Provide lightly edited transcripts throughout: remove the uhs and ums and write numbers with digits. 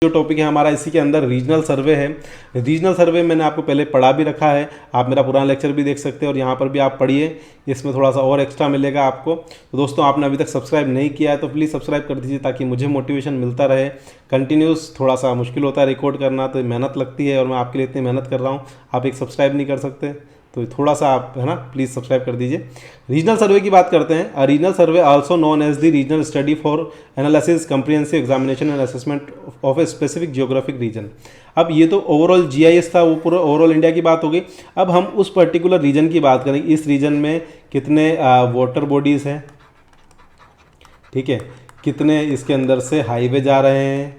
जो टॉपिक है हमारा इसी के अंदर रीजनल सर्वे है। रीजनल सर्वे मैंने आपको पहले पढ़ा भी रखा है, आप मेरा पुराना लेक्चर भी देख सकते हैं और यहाँ पर भी आप पढ़िए, इसमें थोड़ा सा और एक्स्ट्रा मिलेगा आपको। तो दोस्तों आपने अभी तक सब्सक्राइब नहीं किया है तो प्लीज़ सब्सक्राइब कर दीजिए ताकि मुझे मोटिवेशन मिलता रहे। कंटिन्यूस थोड़ा सा मुश्किल होता है रिकॉर्ड करना, तो मेहनत लगती है और मैं आपके लिए इतनी मेहनत कर रहा हूँ, आप एक सब्सक्राइब नहीं कर सकते, तो थोड़ा सा आप है ना प्लीज़ सब्सक्राइब कर दीजिए। रीजनल सर्वे की बात करते हैं। Regional survey also known as the regional study for analysis comprehensive examination and assessment of a specific geographic region. अब ये तो ओवरऑल जीआईएस था, वो पूरा ओवरऑल इंडिया की बात हो गई। अब हम उस पर्टिकुलर रीजन की बात करेंगे। इस रीजन में कितने वाटर बॉडीज़ हैं, ठीक है, कितने इसके अंदर से हाईवे जा रहे हैं,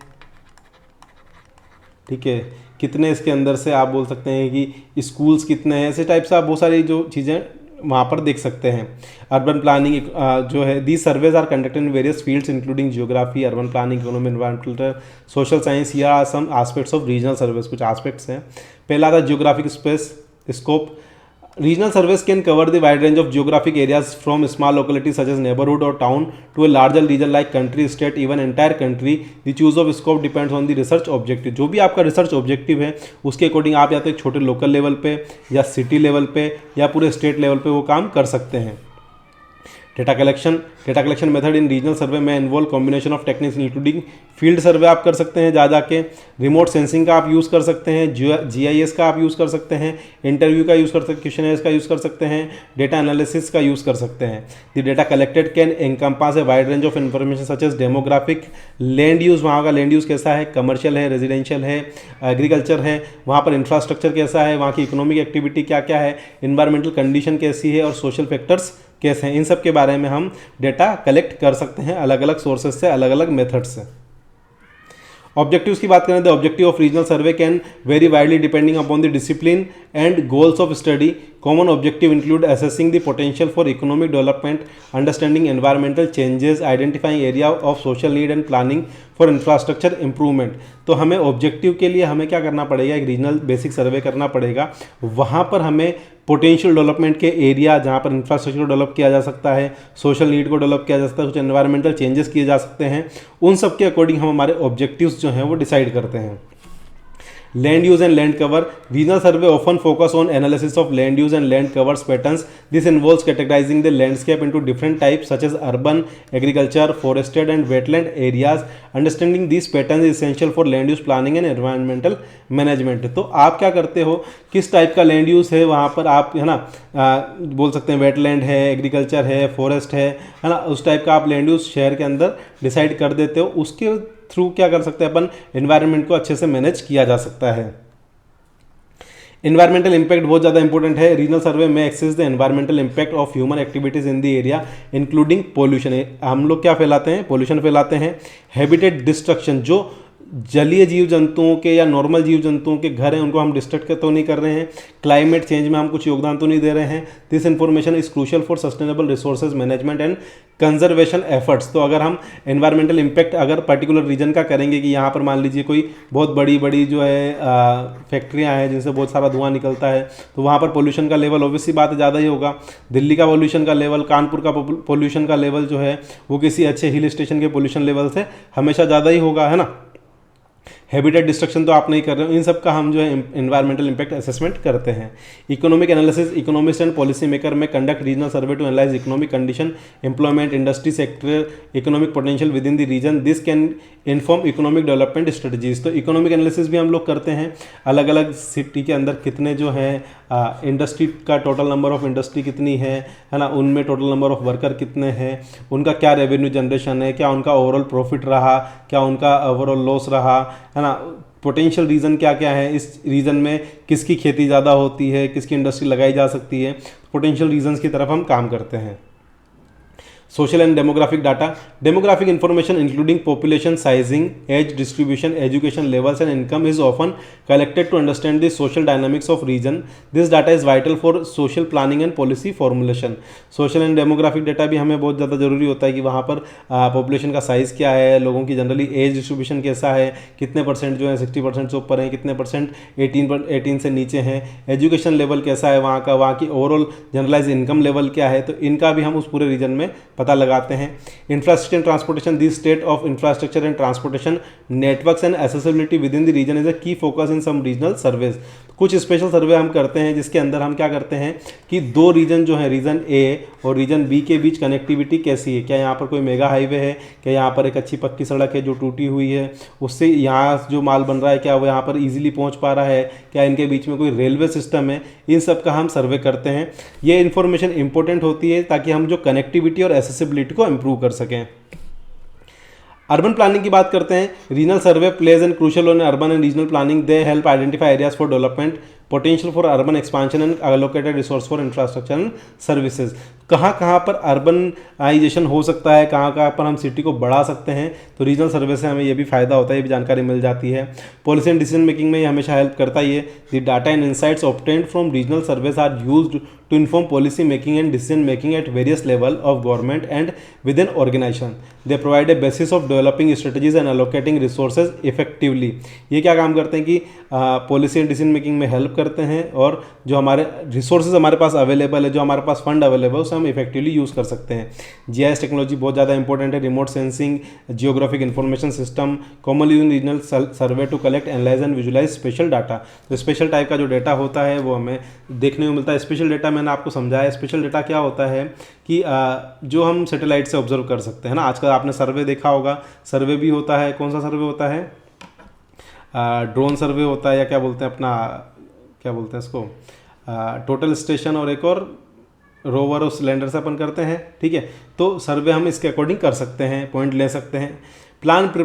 ठीक है, कितने इसके अंदर से आप बोल सकते हैं कि स्कूल्स कितने हैं, ऐसे टाइप से आप बहुत सारी जो चीज़ें वहाँ पर देख सकते हैं। अर्बन प्लानिंग जो है, the surveys are conducted in various fields including geography, urban planning, economy, environmental, social science. Here are some aspects of regional surveys. कुछ एस्पेक्ट्स हैं। पहला था geographic space scope. Regional surveys can cover the wide range of geographic areas from small localities such as neighborhood or town to a larger region like country, state, even entire country. The choose of scope depends on the research objective. जो भी आपका research objective है उसके according आप या तो एक छोटे लोकल लेवल पे या सिटी लेवल पे या पूरे स्टेट लेवल पे वो काम कर सकते हैं। Data collection method in regional survey में involve combination of techniques including field survey आप कर सकते हैं जा जाके, रिमोट सेंसिंग का आप यूज़ कर सकते हैं, जीआईएस का आप यूज़ कर सकते हैं, इंटरव्यू का यूज़ कर सकते हैं, क्वेश्चनर्स का यूज़ कर सकते हैं, डेटा एनालिसिस का यूज़ कर सकते हैं। The data collected can encompass a wide range of information such as demographic, land use, वहाँ का लैंड यूज़ कैसा है, कमर्शियल है, रेजिडेंशियल है, एग्रीकल्चर है, वहाँ पर इंफ्रास्ट्रक्चर कैसा है, वहाँ की इकोनॉमिक एक्टिविटी क्या क्या है, इन्वायरमेंटल कंडीशन कैसी है और सोशल फैक्टर्स कैसे हैं, इन सब के बारे में हम डेटा कलेक्ट कर सकते हैं अलग अलग सोर्सेज से, अलग अलग मेथड से। ऑब्जेक्टिव्स की बात करें तो objective of regional survey can very widely depending upon the discipline and goals of study. Common objective include assessing the potential for economic development, understanding environmental changes, identifying area of social need and planning for infrastructure improvement. तो हमें objective के लिए हमें क्या करना पड़ेगा, एक regional basic सर्वे करना पड़ेगा। वहाँ पर हमें पोटेंशियल डेवलपमेंट के एरिया जहाँ पर इंफ्रास्ट्रक्चर डेवलप किया जा सकता है, सोशल नीड को डेवलप किया जा सकता है, कुछ एनवायरमेंटल चेंजेस किए जा सकते हैं, उन सब के अकॉर्डिंग हम हमारे ऑब्जेक्टिव्स जो हैं वो डिसाइड करते हैं। Land use and land cover. Regional survey often focus on analysis of land use and land covers patterns. This involves categorising the landscape into different types such as urban, agriculture, forested and wetland areas. Understanding this pattern is essential for land use planning and environmental management. तो आप क्या करते हो, किस type का land use है वहाँ पर, आप है ना बोल सकते हैं वेटलैंड है, एग्रीकल्चर है, फॉरेस्ट है ना, उस टाइप का आप लैंड यूज शहर के अंदर डिसाइड कर देते हो। उसके थ्रू क्या कर सकते हैं अपन, एनवायरनमेंट को अच्छे से मैनेज किया जा सकता है। एनवायरमेंटल इंपैक्ट बहुत ज़्यादा इंपॉर्टेंट है। रीजनल सर्वे में assess the environmental impact of human activities in the area including pollution. हम लोग क्या फैलाते हैं, पोल्यूशन फैलाते हैं। हैबिटेट डिस्ट्रक्शन, जो जलीय जीव जंतुओं के या नॉर्मल जीव जंतुओं के घर हैं उनको हम डिस्ट्रक्ट तो नहीं कर रहे हैं। क्लाइमेट चेंज में हम कुछ योगदान तो नहीं दे रहे हैं। This information is crucial for sustainable resources management and conservation efforts. तो अगर हम एनवायरमेंटल इंपैक्ट अगर पर्टिकुलर रीजन का करेंगे कि यहाँ पर मान लीजिए कोई बहुत बड़ी बड़ी जो है फैक्ट्रियाँ हैं जिनसे बहुत सारा धुआं निकलता है, तो वहाँ पर पोल्यूशन का लेवल ऑब्वियसली बात ज़्यादा ही होगा। दिल्ली का पोल्यूशन का लेवल, कानपुर का पोल्यूशन का लेवल जो है वो किसी अच्छे हिल स्टेशन के पोल्यूशन लेवल से हमेशा ज़्यादा ही होगा, है ना। हैबिटेट डिस्ट्रक्शन तो आप नहीं कर रहे हो, इन सब का हम जो है एनवायरमेंटल इंपैक्ट असेसमेंट करते हैं। Economic analysis, economist and policy maker में conduct regional survey to analyse economic condition, employment, industry sector, economic potential within the region. This can inform economic development strategies. तो economic analysis भी हम लोग करते हैं, अलग अलग सिटी के अंदर कितने जो हैं इंडस्ट्री का टोटल नंबर ऑफ इंडस्ट्री कितनी है ना, उनमें टोटल नंबर ऑफ वर्कर कितने हैं, उनका क्या रेवेन्यू जनरेशन है, क्या उनका ओवरऑल प्रॉफिट रहा, क्या उनका ओवरऑल लॉस रहा, है ना। पोटेंशियल रीज़न क्या क्या है, इस रीजन में किसकी खेती ज़्यादा होती है, किसकी इंडस्ट्री लगाई जा सकती है, पोटेंशियल रीजन्स की तरफ हम काम करते हैं। Social and demographic data, demographic information including population sizing, age distribution, education levels and income is often collected to understand the social dynamics of region. This data is vital for social planning and policy formulation. Social and demographic data भी हमें बहुत ज़्यादा जरूरी होता है कि वहाँ पर पॉपुलेशन का साइज़ क्या है, लोगों की जनरली एज डिस्ट्रीब्यूशन कैसा है, कितने परसेंट जो है 60% से ऊपर हैं, कितने परसेंट 18 से नीचे हैं, एजुकेशन लेवल कैसा है वहाँ का, वहाँ की ओवरऑल जनरलाइज इनकम लेवल क्या है। तो इनका भी हम उस पूरे रीजन में पता पता लगाते हैं। Infrastructure and transportation, the state of infrastructure and transportation networks and accessibility within the region is a key focus in some regional surveys. कुछ स्पेशल सर्वे हम करते हैं जिसके अंदर हम क्या करते हैं कि दो रीजन जो है, रीजन ए और रीजन बी के बीच कनेक्टिविटी कैसी है, क्या यहाँ पर कोई मेगा हाईवे है, क्या यहाँ पर एक अच्छी पक्की सड़क है जो टूटी हुई है, उससे यहाँ जो माल बन रहा है क्या वो यहाँ पर इजीली पहुँच पा रहा है, क्या इनके बीच में कोई रेलवे सिस्टम है, इन सब का हम सर्वे करते हैं। ये इन्फॉर्मेशन इंपॉर्टेंट होती है ताकि हम जो कनेक्टिविटी और एसेसिबिलिटी को इम्प्रूव कर सकें। अर्बन प्लानिंग की बात करते हैं। Regional survey plays an crucial role in urban and regional planning. They help identify areas for development, potential for urban expansion and allocated resource for infrastructure and services. कहाँ पर urbanisation हो सकता है, कहाँ पर हम सिटी को बढ़ा सकते हैं, तो रीजनल सर्वे से हमें ये भी फायदा होता है, ये भी जानकारी मिल जाती है। पॉलिसी एंड डिसीजन मेकिंग में ये हमेशा हेल्प करता ही है। The data and insights obtained from regional surveys are used to inform policy making and decision making at various level of government and within organization. They provide a basis of developing strategies and allocating resources effectively. ये क्या काम करते हैं कि policy and decision making में help करते हैं और जो हमारे रिसोर्सेज हमारे पास अवेलेबल है, जो हमारे पास फंड अवेलेबल है, उसे हम इफेक्टिवली यूज़ कर सकते हैं। जीआईएस टेक्नोलॉजी बहुत ज़्यादा इंपॉर्टेंट है। Remote sensing, geographic information system, commonly used regional survey to collect, analyse and visualise spatial data. तो स्पेशल टाइप का जो डाटा होता है वो हमें देखने को मिलता है। स्पेशल डाटा मैंने आपको समझाया। स्पेशल डाटा क्या होता है कि जो हम सैटेलाइट से ऑब्जर्व कर सकते हैं ना। आजकल आपने सर्वे देखा होगा, सर्वे भी होता है। कौन सा सर्वे होता है? ड्रोन सर्वे होता है, या क्या बोलते हैं अपना, क्या बोलते हैं इसको, टोटल स्टेशन, और एक और रोवर और सिलेंडर से अपन करते हैं। ठीक है, तो सर्वे हम इसके अकॉर्डिंग कर सकते हैं, पॉइंट ले सकते हैं। Plan preparation